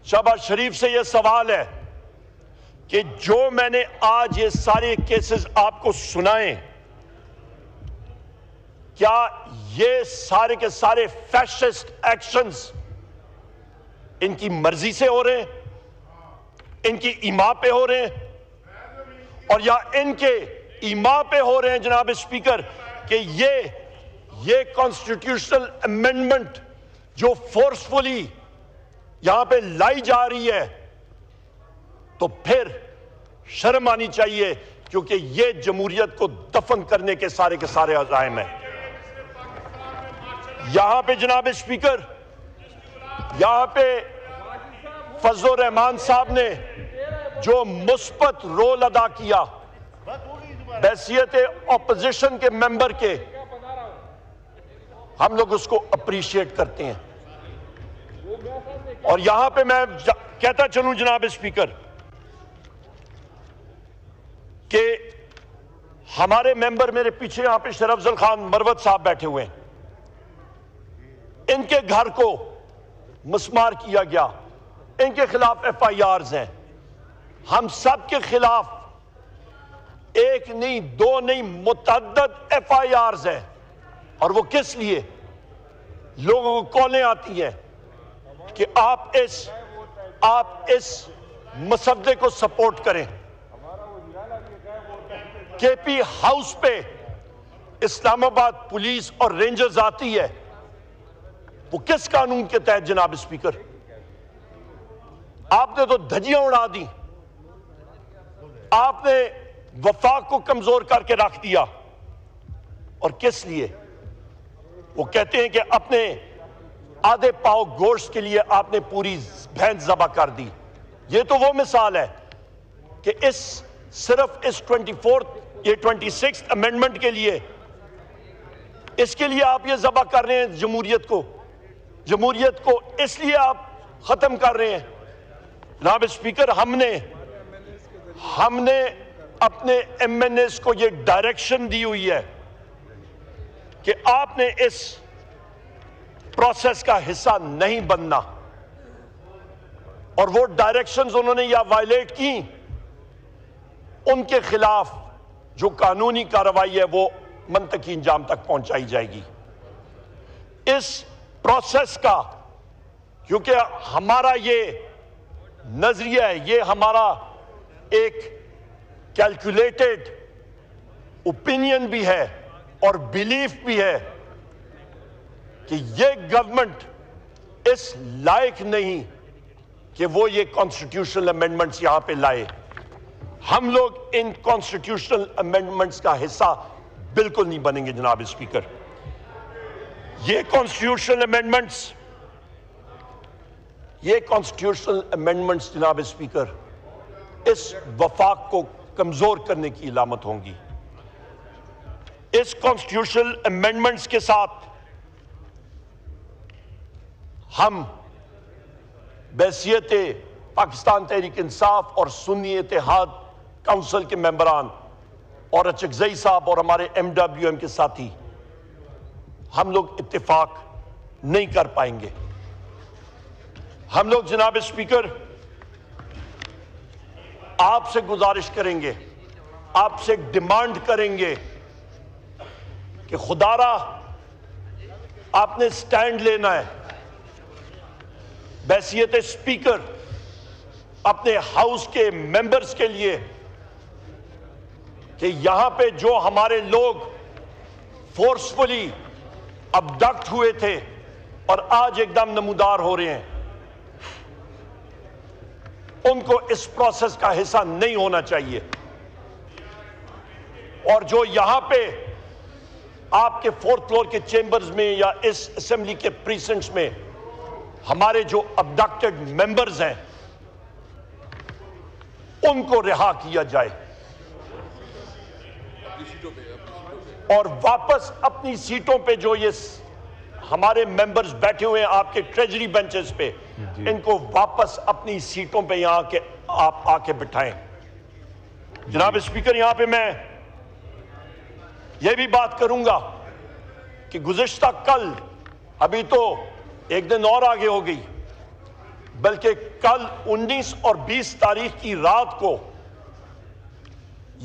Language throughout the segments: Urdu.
شہباز شریف سے یہ سوال ہے کہ جو میں نے آج یہ سارے کیسز آپ کو سنائے، کیا یہ سارے کے سارے فیشسٹ ایکشنز ان کی مرضی سے ہو رہے ہیں، ان کی ایما پہ ہو رہے ہیں، اور یا ان کے ایما پہ ہو رہے ہیں جناب اسپیکر کہ یہ کانسٹیٹیوشنل امینڈمنٹ جو فورسفلی یہاں پہ لائی جا رہی ہے، تو پھر شرم آنی چاہیے، کیونکہ یہ جمہوریت کو دفن کرنے کے سارے عزائم ہیں۔ یہاں پہ جناب اسپیکر، یہاں پہ فضل الرحمان صاحب نے جو مثبت رول ادا کیا بحیثیت اپوزیشن کے ممبر کے، ہم لوگ اس کو اپریشیٹ کرتے ہیں۔ اور یہاں پہ میں کہتا چلوں جناب اسپیکر کہ ہمارے ممبر میرے پیچھے یہاں پہ شرف افضل خان مروت صاحب بیٹھے ہوئے ہیں، ان کے گھر کو مسمار کیا گیا، ان کے خلاف ایف آئی آرز ہیں۔ ہم سب کے خلاف ایک نہیں، دو نہیں، متعدد ایف آئی آرز ہیں، اور وہ کس لیے؟ لوگوں کو کالیں آتی ہیں کہ آپ اس مسودے کو سپورٹ کریں۔ کے پی ہاؤس پہ اسلام آباد پولیس اور رینجرز آتی ہے، وہ کس قانون کے تحت جناب اسپیکر؟ آپ نے تو دھجیاں اڑا دی، آپ نے وفاق کو کمزور کر کے رکھ دیا، اور کس لیے؟ وہ کہتے ہیں کہ اپنے آدھے پاؤ گوشت کے لیے آپ نے پوری بھینس ذبح کر دی۔ یہ تو وہ مثال ہے کہ صرف اس 26 امینڈمنٹ کے لیے، اس کے لیے آپ یہ ذبح کر رہے ہیں جمہوریت کو اس لیے آپ ختم کر رہے ہیں۔ جناب اسپیکر، ہم نے اپنے ایم این ایز کو یہ ڈائریکشن دی ہوئی ہے کہ آپ نے اس پروسیس کا حصہ نہیں بننا، اور وہ ڈائریکشنز انہوں نے یا وائلیٹ کی، ان کے خلاف جو قانونی کارروائی ہے وہ منطقی انجام تک پہنچائی جائے گی۔ اس پروسیس کا، کیونکہ ہمارا یہ نظریہ ہے، یہ ہمارا ایک کیلکولیٹڈ اوپینین بھی ہے اور بیلیف بھی ہے کہ یہ گورنمنٹ اس لائق نہیں کہ وہ یہ کانسٹیٹیوشنل امینڈمنٹس یہاں پہ لائے۔ ہم لوگ ان کانسٹیٹیوشنل امینڈمنٹس کا حصہ بالکل نہیں بنیں گے جناب اسپیکر۔ یہ کانسٹیٹیوشنل امینڈمنٹس جناب اسپیکر اس وفاق کو کمزور کرنے کی علامت ہوں گی۔ اس کانسٹیٹیوشنل امینڈمنٹس کے ساتھ ہم بحیثیت پاکستان تحریک انصاف اور سنی اتحاد کونسل کے ممبران اور اچکزئی صاحب اور ہمارے ایم ڈبلیو ایم کے ساتھی، ہم لوگ اتفاق نہیں کر پائیں گے۔ ہم لوگ جناب اسپیکر آپ سے گزارش کریں گے، آپ سے ڈیمانڈ کریں گے کہ خدا را آپ نے سٹینڈ لینا ہے بحیثیت اسپیکر اپنے ہاؤس کے ممبرز کے لیے کہ یہاں پہ جو ہمارے لوگ فورسفلی ابڈکٹ ہوئے تھے اور آج ایک دم نمودار ہو رہے ہیں، ان کو اس پروسیس کا حصہ نہیں ہونا چاہیے۔ اور جو یہاں پہ آپ کے 4th فلور کے چیمبرز میں یا اس اسمبلی کے پریسنٹس میں ہمارے جو ابڈکٹڈ ممبرز ہیں، ان کو رہا کیا جائے اور واپس اپنی سیٹوں پہ جو یہ ہمارے ممبرز بیٹھے ہوئے ہیں آپ کے ٹریجری بینچز پہ، ان کو واپس اپنی سیٹوں پہ یہاں کے آپ آ کے بٹھائیں۔ جناب اسپیکر، یہاں پہ میں یہ بھی بات کروں گا کہ گزشتہ کل، ابھی تو ایک دن اور آگے ہو گئی، بلکہ کل 19 اور 20 تاریخ کی رات کو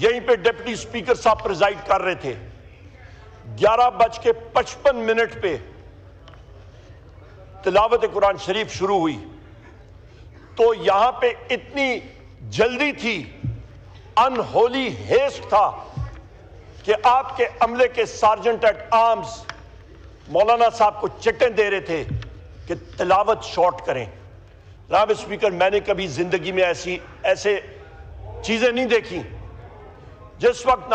یہیں پہ ڈپٹی اسپیکر صاحب پریزائیڈ کر رہے تھے. 11:55 پہ تلاوت قرآن شریف شروع ہوئی تو یہاں پہ اتنی جلدی تھی, انہولی ہیسٹ تھا کہ آپ کے عملے کے سارجنٹ ایٹ آرمز مولانا صاحب کو چٹیں دے رہے تھے کہ تلاوت شارٹ کریں. جناب اسپیکر, میں نے کبھی زندگی میں ایسے چیزیں نہیں دیکھی. جس وقت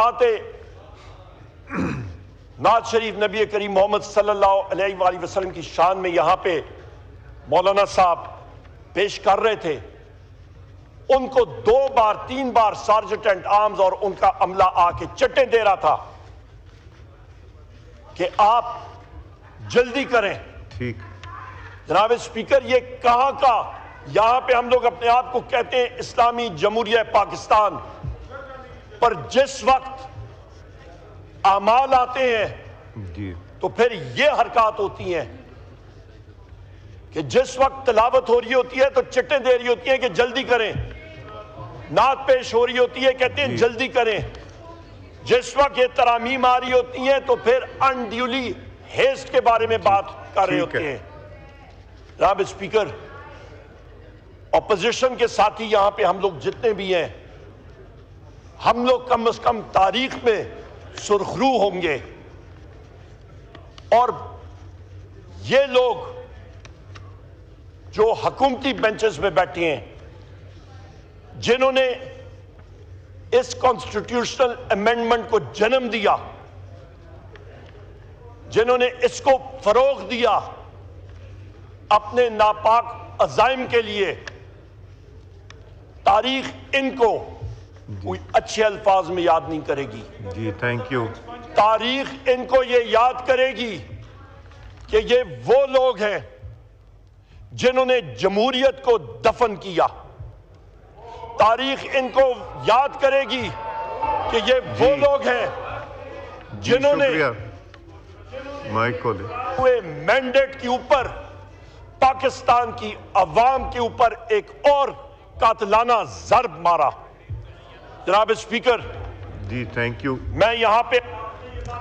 نعت شریف نبی کریم محمد صلی اللہ علیہ وآلہ وسلم کی شان میں یہاں پہ مولانا صاحب پیش کر رہے تھے, ان کو 2 بار 3 بار سارجنٹ اینڈ آرمز اور ان کا عملہ آ کے چٹیں دے رہا تھا کہ آپ جلدی کریں. ٹھیک جناب اسپیکر, یہ کہاں کا, یہاں پہ ہم لوگ اپنے آپ کو کہتے ہیں اسلامی جمہوریہ پاکستان, پر جس وقت اعمال آتے ہیں جی تو پھر یہ حرکات ہوتی ہیں کہ جس وقت تلاوت ہو رہی ہوتی ہے تو چٹیں دے رہی ہوتی ہیں کہ جلدی کریں, نعت پیش ہو رہی ہوتی ہے کہتے ہیں جلدی کریں, جس وقت یہ ترامیم آ رہی ہوتی ہیں تو پھر انڈیولی ہیسٹ کے بارے میں بات کر رہے ہوتے ہیں. جناب اسپیکر, اپوزیشن کے ساتھی یہاں پہ ہم لوگ جتنے بھی ہیں, ہم لوگ کم از کم تاریخ میں سرخرو ہوں گے, اور یہ لوگ جو حکومتی بینچز میں بیٹھے ہیں, جنہوں نے اس کانسٹیٹیوشنل امینڈمنٹ کو جنم دیا, جنہوں نے اس کو فروغ دیا, اپنے ناپاک عزائم کے لیے, تاریخ ان کو کوئی اچھے الفاظ میں یاد نہیں کرے گی. جی تھینک یو. تاریخ ان کو یہ یاد کرے گی کہ یہ وہ لوگ ہیں جنہوں نے جمہوریت کو دفن کیا. تاریخ ان کو یاد کرے گی کہ یہ وہ لوگ ہیں جنہوں نے مائک کو ہوئے مینڈیٹ کے اوپر پاکستان کی عوام کے اوپر ایک اور قاتلانہ ضرب مارا. جناب اسپیکر, جی تھینک یو. میں یہاں پہ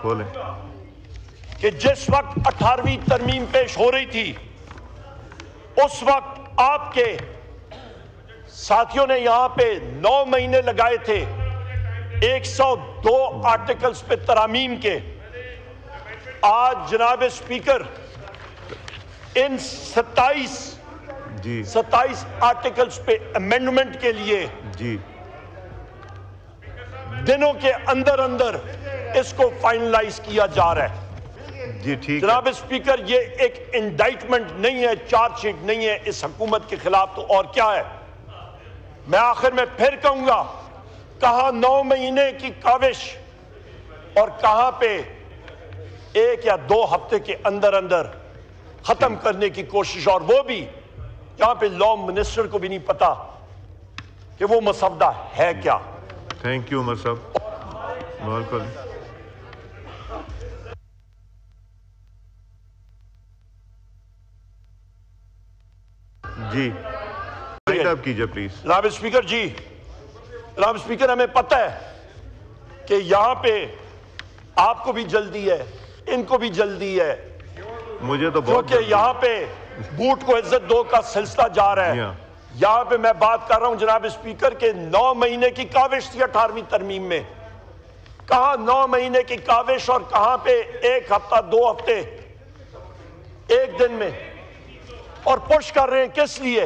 بولیں کہ جس وقت 18ویں ترمیم پیش ہو رہی تھی, اس وقت آپ کے ساتھیوں نے یہاں پہ 9 مہینے لگائے تھے 102 آرٹیکلز پہ ترامیم کے. آج جناب اسپیکر ان 27 آرٹیکلز پہ امینڈمنٹ کے لیے جی دنوں کے اندر اس کو فائنلائز کیا جا رہا ہے. جی ٹھیک. جناب اسپیکر, یہ ایک انڈائٹمنٹ نہیں ہے, چارج شیٹ نہیں ہے اس حکومت کے خلاف, تو اور کیا ہے. میں آخر میں پھر کہوں گا, کہاں 9 مہینے کی کاوش اور کہاں پہ 1 یا 2 ہفتے کے اندر ختم کرنے کی کوشش, اور وہ بھی یہاں پہ لا منسٹر کو بھی نہیں پتا کہ وہ مسودہ ہے کیا. تھینک یو عمر صاحب. جی آپ کیجئے پلیز. جناب اسپیکر, جی جناب اسپیکر, ہمیں پتہ ہے کہ یہاں پہ آپ کو بھی جلدی ہے, ان کو بھی جلدی ہے, مجھے تو بہت, کیونکہ یہاں پہ بوٹ کو عزت دو کا سلسلہ جا رہا ہے. یہاں پہ میں بات کر رہا ہوں جناب اسپیکر کے 9 مہینے کی کاوش تھی 18ویں ترمیم میں. کہاں 9 مہینے کی کاوش اور کہاں پہ 1 ہفتہ 2 ہفتے 1 دن میں, اور پش کر رہے ہیں کس لیے.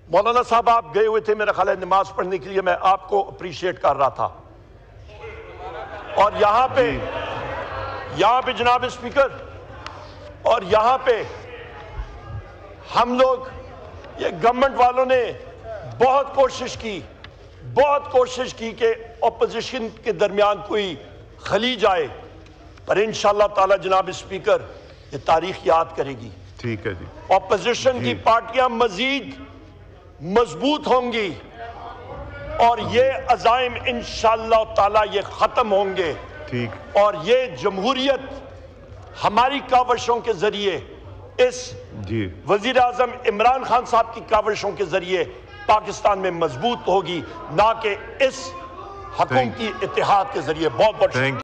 مولانا صاحب آپ گئے ہوئے تھے میرا خیال ہے نماز پڑھنے کے لیے, میں آپ کو اپریشیٹ کر رہا تھا. اور یہاں پہ جناب اسپیکر, اور یہاں پہ ہم لوگ, یہ گورنمنٹ والوں نے بہت کوشش کی کہ اپوزیشن کے درمیان کوئی خلیج آئے, پر انشاءاللہ تعالی جناب اسپیکر یہ تاریخ یاد کرے گی. ٹھیک ہے جی. اپوزیشن کی پارٹیاں مزید مضبوط ہوں گی اور یہ عزائم انشاءاللہ تعالی یہ ختم ہوں گے. ٹھیک. اور یہ جمہوریت ہماری کاوشوں کے ذریعے اس جی وزیر اعظم عمران خان صاحب کی کاوشوں کے ذریعے پاکستان میں مضبوط ہوگی، نہ کہ اس حکومتی اتحاد کے ذریعے۔ بہت بہت تھینک